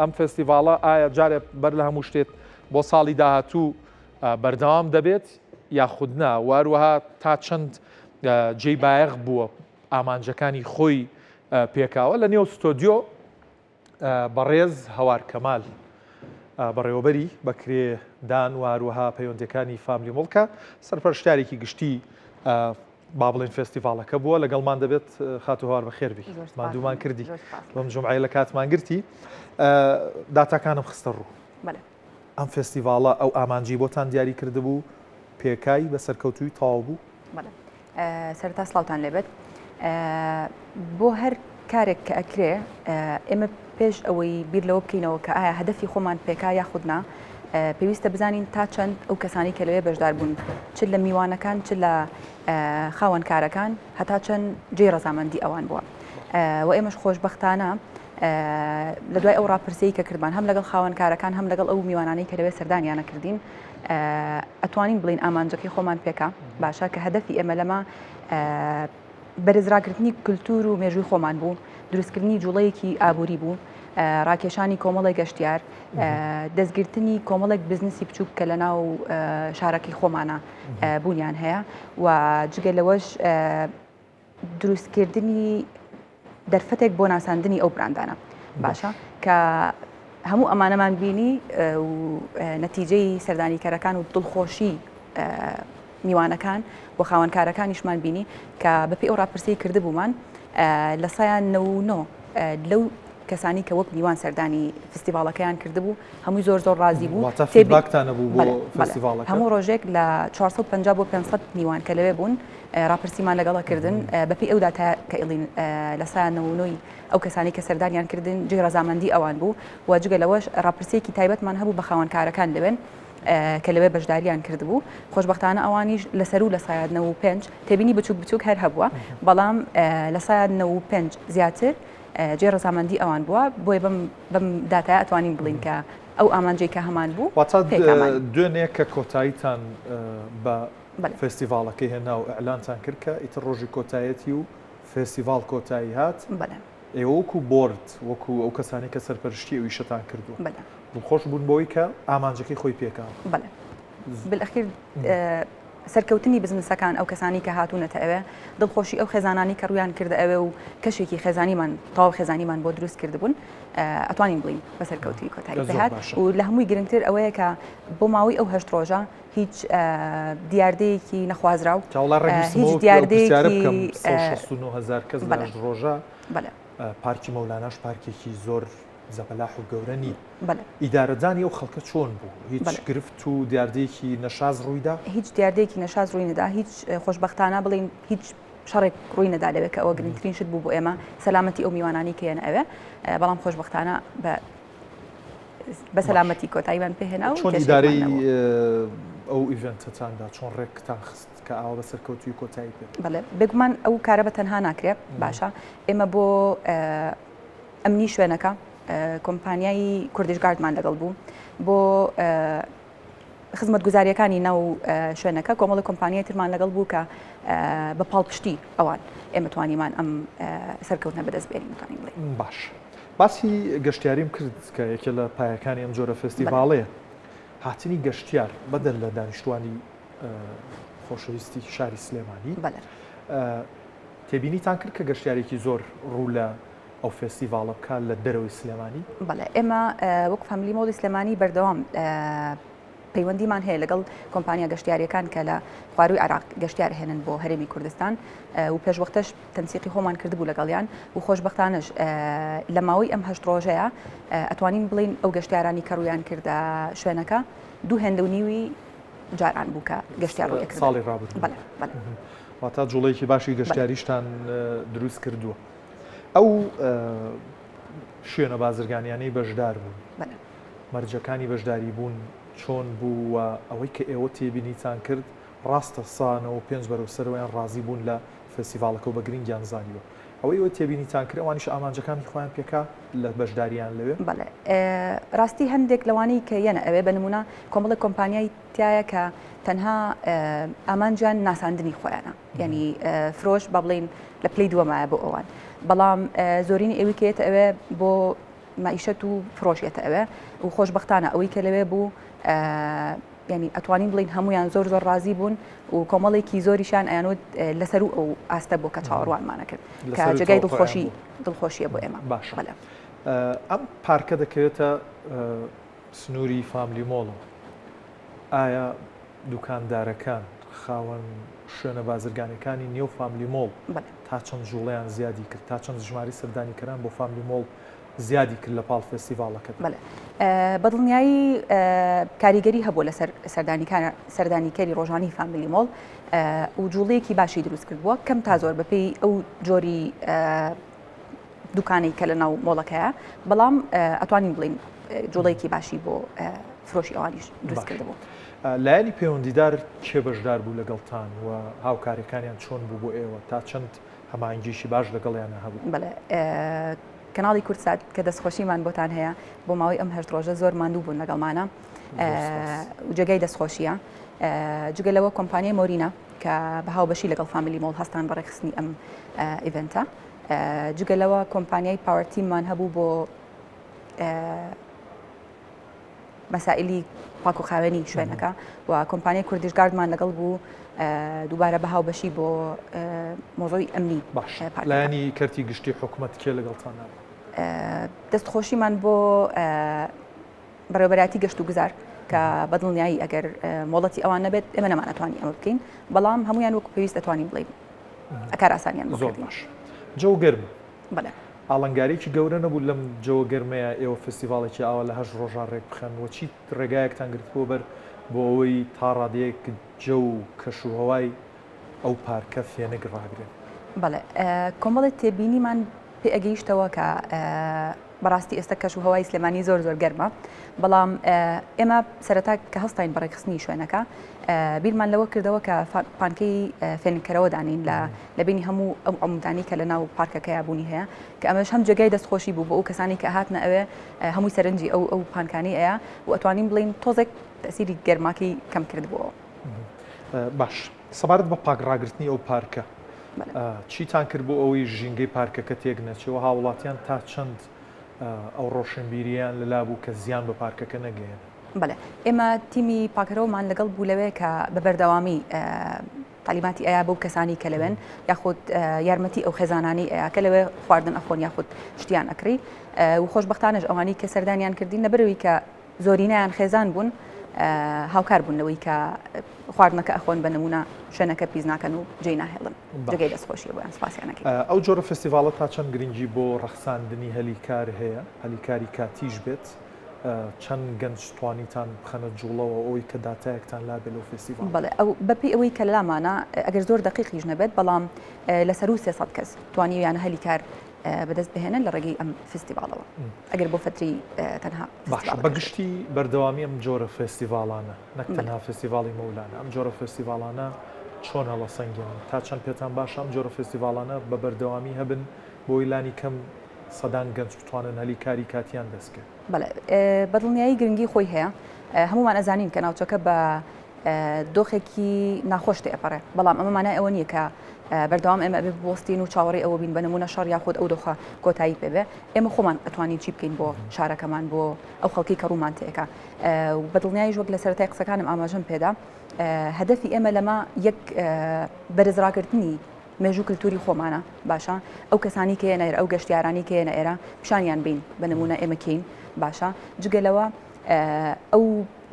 ئەم فستیڤالە ئایا جارێک بەر لە هەموو شتێت بۆ ساڵی داهاتوو بەردەوام دەبێت یاخودنا واروەها تا چەند جێی بایەغ بووە ئامانجەکانی خۆی پێکاوە لە نێو ستۆدیۆ بەڕێز هەوار کەمال بەڕێوەبەری بەکرێدان واروەها پەیوەندەکانی فامیلی مڵکە سەرپەرشتارێکی گشتی با بڵێن فستیڤالەکە بووە لەگەڵمان دەبێت خاتو هەوار بەخێربی مادوومان کردی بەم جمعەیە لە کاتمان گرتی داتاکانم خستە ڕوو ئەم فستیڤالە ئەو ئامانجی بۆتان دیاری کردبوو پێکای بە سەرکەوتووی تەواو بوو سەرتا سڵاوتان لێبێت بۆ هەر کارێک کە ئەکرێ ئێمە پێش ئەوەی بیر لەوە بکەینەوە کە ئایا هەدەفی خۆمان پێکا یاخودنا پێویستە بزانین تا چەند ئەو کەسانی کە لەوێ بەشدار بوون چ لە میوانەکان چ لە خاوەنکارەکان هەتا چەند جێ ڕەزامەندی ئەوان بووە و ئێمەش خۆشبەختانە لە دوای ئەو ڕاپرسەی کە کردمان هەم لەگەڵ خاوەنکارەکان هەم لەگەڵ ئەو میوانانەی کە لەوێ سەردانیانە کردین ئەتوانین بڵین ئامانجەکەی خۆمان پێکا باشە کە هەدەفی ئێمە لەمە بەرزراگرتنی کللتور و مێژووی خۆمان بوو دروستکردنی جوڵەیەکی ئابووری بوو ڕاکێشانی کۆمەڵی گەشتیار دەستگرتنی کۆمەڵێک بزنسی بچووک کە لە ناو شارەکەی خۆمانە بوونیان هەیە و جگە لەوەش دروستکردنی دەرفەتێک بۆ ناساندنی ئەو براندانە باشە کە هەموو ئەمانەمان بینی و نەتیجەی سەردانیکەرەکان و دڵخۆشی میوانەکان بۆ خاوەنکارەکانیشمان بینی کە بەپێی ئەو ڕاپرسەی کردبوومان لە سایان 99 لەو کەسانی کە وەک میوان سەردانی فستیڤالەکەیان کردبوو هەمووی زۆر ڕازی بوو هەموو ڕۆژێک لە 450 بۆ 500 میوان کە لەوێ بوون ڕاپرسیمان لەگەڵە کردن بەپی ئەو داتا کە ئڵین لە سایان 99 ئەو کەسانی کە سەردانیان کردن جێ ڕەزامەندی ئەوان بوو و جگە لەوەش ڕاپرسێکی تایبەتمان هەبوو بە خاوەنکارەکان لەوێن کە لەوێ بەشداریان کردبوو خۆشبەختانە ئەوانیش لەسەر و لە سایان 95 تێبینی بچوک هەر هەبووە بەڵام لە سایان 95 زیاتر جێ ڕەزامەندی ئەوان بووە بۆی بەم داتای ئەتوانین بڵین کە ئەو ئامانجەی کە هەمان بوو دوێنێ کە کۆتاییتان بە فستیڤالەکەی هێنا و ئەعلانتان کرد کە ئیتر ڕۆژی کۆتایەتی و فستیڤال کۆتایی هات ئێوە وەکو بۆرد وەکو ئەو کەسانی کە سەرپەرشتی ئەویشتان کردووە دڵخۆش بوون بۆی کە ئامانجەکەی خۆی پێکاوە بالأخیر سەرکەوتنی بزنسەکان ئەو کەسانی کە هاتوونەتە ئەوێ دڵخۆشی ئەو خێزانانی کە ڕویان کردە ئەوێ و کەشێکی خێزانیمان تاو خێزانیمان بۆ دروست کردبوون ئەتوانین بڵین بە سەرکەوتی کۆتایی پێهات و لە هەمووی گرنگتر ئەوەیە کە بۆ ماوەی ئەو 8 ڕۆژە هیچ دیاردەیەکی نەخوازرا و هیچ دیاردەیەکی 69,000 کەس لە ڕۆژە پارکی مەولاناش پارکێکی زۆر زەبەلاح و گەورە نی ئیدارەدانی ئەو خەڵکە چۆن بوو هیچ گرفت و دیاردەیەکی نەشاز ڕوویدا هیچ دیاردەیەکی نەشاز ڕووی نەدا هیچ خۆشبەختانە بڵین هیچ شەڕێک ڕووی نەدا لەوێت کە ئەوە گرنگترین شت بوو بۆ ئێمە سەلامەتی ئەو میوانانی کە هێنە ئەوێ بەڵام خۆشبەختانە بە سەلامەتی کۆتاییمان پێهێنا و چۆن ئیدارەی ئەو ئیڤنتتاندا چۆن ڕێکتان خست کە ئاوا بە سەرکەوتوی کۆتایی پێ بەڵێ بێگومان ئەو کارە بە تەنها ناکرێت باشە ئێمە بۆ ئەمنی شوێنەکە کۆمپانیایی کوردیش گاردمان لەگەڵ بوو بۆ خزمەت گوزاریەکانی ناو شوێنەکە کۆمەڵی کۆمپانیای ترمان لەگەڵ بوو کە بە پاڵپشتی ئەوان ئێمە توانیمان ئەم سەرکەوتنە بەدەست بێنین توانین بڵێن باش باسی گەشتیاریم کرد کە یەکێ لە پایەکانی ئەم جۆرە فستیڤالەیە هاتنی گەشتیار بەدەل لە دانیشتوانی خۆشەویستی شاری سلێمانی تێبینیتان کرد کە گەشتیارێکی زۆر ڕوو لە ئەو فستیڤالە بکە لە دەرەوەی سلێمانی بەڵێ ئێمە وەک فامیلی مۆڵی سلێمانی بەردەوام پەیوەندیمان هەیە لەگەڵ کۆمپانیا گەشتیاریەکان کە لە خواروی عێراق گەشتیار هێنن بۆ هەرێمی کوردستان و پێشوەختەش تەنسیقی خۆمان کردبوو لەگەڵیان و خۆشبەختانەش لە ماوەی ئەم 8 ڕۆژەیە ئەتوانین بڵین ئەو گەشتیارانی کە ڕویان کردە شوێنەکە 2.5 جاران بوو کە گەشتیار ڕووی کرد ساڵی ڕابردوو واتە جوڵەیەکی باشی گەشتیاریشتان دروست کردووە ئەو شوێنە بازرگانیانەی بەشدار بوون مەرجەکانی بەشداری بوون چۆن بوو و ئەوەی کە ئێوە تێبینیتان کرد ڕاستە سانەوە پێنج بەرەوسەرەوەیان ڕازی بوون لە فستیڤالەکە و بە گرنگیان زانیوە ئەوەی ئەوە تێبینیتان کرد ئەوانیش ئامانجەکانی خۆیان پێکا لە بەشداریان لەوێ بەڵێ ڕاستی هەندێک لەوانەی کە یەنە ئەوێ بە نمونە کۆمەڵی کۆمپانیای تایە کە تەنها ئامانجیان ناساندنی خۆیانە یعنی فرۆش با بڵین لە پلەی دووەمایە بۆ ئەوان بەڵام زۆرینی ئەوەی کێتە ئەوێ بۆ معیشەت و فرۆشیێتە ئەوێ و خۆشبەختانە ئەوەی کە لەوێ بوو ینی ئەتوانین بڵین هەمویان زۆر ڕازی بوون و کۆمەڵێکی زۆریشان ئەیانوت لەسەر و ئەو ئاستە بۆ کە چاوەڕوانمانە کرد کە جێگای دڵخۆشیە بۆ ئێمە باشە. ئەم پارکە دەکەوێتە سنووری فامیلی مۆڵ. ئایا دوکاندارەکان خاوەن شوێنە بازرگانەکانی نێو فامیلی مۆڵ تا چەند جوڵیان زیادی کرد تا چەند ژماری سەردانیکەران بۆ فامیلی مۆڵ زیادی کرد لە پاڵ فستیڤالەکەت؟ بەدڵنیایی کاریگەری هەبوو لە سەردانیکەری ڕۆژانی فامیلی مۆڵ و جوڵەیەکی باشی دروست کرد بووە کەم تا زۆر بەپێی ئەو جۆری دوکانەی کە لە ناو مۆڵەکەیە بەڵام ئەتوانین بڵین جوڵەیەکی باشی بۆ فرۆشی ئەوانیش دروست کردبوو. لایەنی پەیوەندیدار کێ بەشدار بوو لەگەڵتان و هاوکاریەکانیان چۆن بوو بۆ ئێوە تا چەند هەماهنگگیشی باش لەگەڵیانە هەبوو؟ بەڵێ کەناڵی کورتسات کە دەستخۆشیمان بۆتان هەیە بۆ ماوەی ئەم هەشت ڕۆژە زۆر ماندوو بوون لەگەڵمانە و جێگەی دەستخۆشیە جگەلەوە کۆمپانیای مۆرینە کە بەهاو بەشی لەگەڵ فامیلی مۆڵ هەستان بەڕێخستنی ئەم ئیڤنتە جگەلەوە کۆمپانیای پاوەرتیممان هەبوو بۆ مەسائلی پاک و خاوێنی شوێنەکە و کۆمپانیای کوردیش گاردمان لەگەڵ بوو دووبارە بەهاو بەشی بۆ مۆزۆی ئەمنی. باش لایەنی کەرتی گشتی حکوومەت کێ لەگەڵتانە؟ دەستخۆشیمان بۆ بەڕێوەبەراتی گەشت و گوزار کە بەدڵنیایی ئەگەر مۆڵەتی ئەوان نەبێت ئێمە نەمانەتوانی ئەمە بکەین بەڵام هەمویان وەکو پێویست دەتوانین بڵین ئەکار ئاسانیان زۆر باش. جەو گەرم بەڵێ ئاڵنگارێکی گەورە نەبوو لەم جەوە گەرمەیە ئێوە فستیڤاڵێکی ئاوا لە هەشت ڕۆژان ڕێک بخەن و چی ڕێگایەکتان گرتبووە بەر بۆ ئەوەی تا ڕادەیەک جە و کەشوهەوای ئەو پارکە فێنک ڕاگرن؟ بەڵێ کۆمەڵی تێبینیمان پێ ئەگەیشتەوە کە بەڕاستی ئێستا کەشوهەوای سلێمانی زۆر گەرمە بەڵام ئێمە سەرەتا کە هەستین بەڕێخستنی شوێنەکە بیرمان لەوە کردەوە کە پانکەی فێنکەرەوە دانین لە بینی هەموو ئەم ئەمودانی کە لە ناو پارکەکەیە بوونی هەیە کە ئەمەش هەم جێگای دەستخۆشی بوو بۆ ئەو کەسانی کە هاتنە ئەوێ هەمووی سەرنجی ئەو پانکانی ئەیە و ئەتوانین بڵین تۆزێک تەسیری گەرماکەی کەم کردبووە. باش سەبارەت بە پاکڕاگررتنی ئەو پارکە چیتان کرد بۆ ئەوەی ژینگەی پارکەکە تێک نەچەوە هاوڵاتیان تا چەند ئەو ڕۆشنبیریان لەلا بوو کە زیان بە پارکەکە نەگەێن؟ بەڵێ ئێمە تیمی پاکەرەوەمان لەگەڵ بوو لەوێ کە بە بەردەوامی تعلیماتی ئەیە بەو کەسانی کە لەوێن یاخود یارمەتی ئەو خێزانانی ئەیە کە لەوێ خواردن ئەخۆن یاخود شتیان ئەکری و خۆشبەختانەش ئەوانی کە سەردانیان کردین لەبەرەوەی کە زۆرینەیان خێزان بوون هاوکار بوونەوەی کە خواردنەکە ئەخۆن بە نمونە شوێنەکە پیس ناکەن و جێی ناهێڵن جگەی دەستخۆشیە بۆیان سپاسیانەکەی. ئەو جۆرە فستیڤالە تا چەند گرنگی بۆ ڕەخساندنی هەلیکار هەیە هەلیکاری کاتیش بێت چەند گەنج توانیتان بخەنە جوڵەوە ئەوەی کە داتایەکتان لابێت لەو فستیڤال؟ بەڵێ ئەو بەپێی ئەوەی کە لەلامانە ئەگەر زۆر دقیقیش نەبێت بەڵام لەسەر و 300 کەس توانیویانە هەلیکار بەدەست بهێنن لە ڕێگەی ئەم فستیڤالەوە ئەگەر بۆ فتری تەنها. بەگشتی بەردەوامی ئەم جۆرە فستیڤالانە نەک تەنها فستیڤاڵی مەولانە ئەم جۆرە فستیڤالانە چۆن هەڵە سەنگێن تا چەند پێتان باش ئەم جۆرە فستیڤالانە بە بەردەوامی هەبن بۆ ئیلانی کەم سەدان گەنج بتوانن هەلیکاری کاتیان دەستکە؟ بەڵێ بەدڵنیایی گرنگی خۆی هەیە هەمومان ئەزانین کە ناوچەکە بە دۆخێکی ناخۆش تێپەڕێ بەڵام ئەمەمانای ئەوە نییە کە بەردەوام ئێمە بێ بۆستین و چاوەڕێ ئەوە بین بە نمونە شەڕ یاخود ئەو دۆخە کۆتایی پێبێ ئێمە خۆمان ئەتوانین چی بکەین بۆ شارەکەمان بۆ ئەو خەڵکی کە ڕوومان تێکە بەدڵنیایی وەک لە سەرەتای قسەکانم ئاماژەم پێدا هەدەفی ئێمە لەمە یەک بەرزڕاگرتنی مێژوو کللتوری خۆمانە باشە ئەو کەسانی کە هێنە ئەو گەشتیارانی کە هێنە ئێرە پیشانیان بین بە نمونە ئێمە کەین باشە جگەلەوە ئەو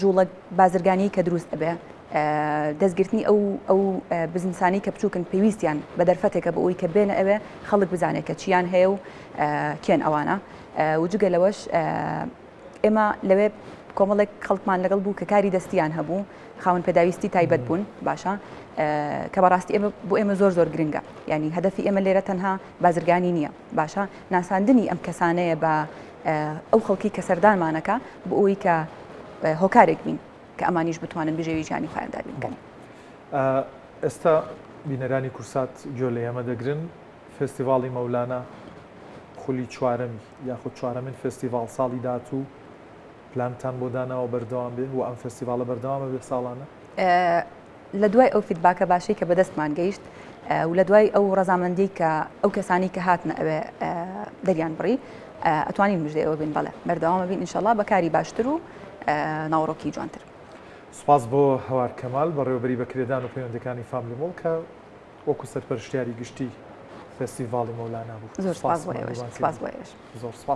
جوڵە بازرگانی کە دروست ئەبێ دەستگرتنی ئەو بزنسانی کە بچووکن پێویستیان بە دەرفەتێکە بە ئەوی کە بێنە ئەوێ خەڵک بزانێت کە چیان هەیە و کێن ئەوانە و جگەلەوەش ئێمە لەوێ کۆمەڵێک خەڵکمان لەگەڵ بوو کە کاری دەستیان هەبوو خاوەن پێداویستی تایبەت بوون باشە کە بەڕاستی ئێمە بۆ ئێمە زۆر گرنگە ینی هەدەفی ئێمە لێرە تەنها بازرگانی نییە باشە ناساندنی ئەم کەسانەیە بە ئەو خەڵکی کە سەردانمانەکە بۆ ئەوی کە هۆکارێک بین کە ئەمانیش بتوانن بژێوی ژیانی خۆیاندار بکەن. ئێستا بینەرانی کورسات گوێ لە ئێمە دەگرن فستیڤاڵی مەولانە خولی چوارەمی یاخود چوارەمین فستیڤاڵ ساڵی داهاتوو پلانتان بۆ داناوە بەردەوام بێ و ئەم فستیڤاڵە بەردەوامە بێ ساڵانە؟ لە دوای ئەو فیدباکە باشەی کە بەدەستمان گەیشت و لە دوای ئەو ڕەزامەندی کە ئەو کەسانی کە هاتنە ئەوێ دەریان بڕی ئەتوانین مژدەیەوە بین بەڵێ بەردەوامە بین ئینشەڵا بەکاری باشتر و ناوڕۆکی جوانتر. سوپاس بۆ هەوار کەمال بەڕێوەبەری بەکرێدان و پەیوەندەکانی فامیلی مۆڵ کە وەکو سەرپەرشتیاری گشتی فستیڤاڵی مەولانە بوو. زۆر سپاس بۆ ئێوەش. زۆر سپاس.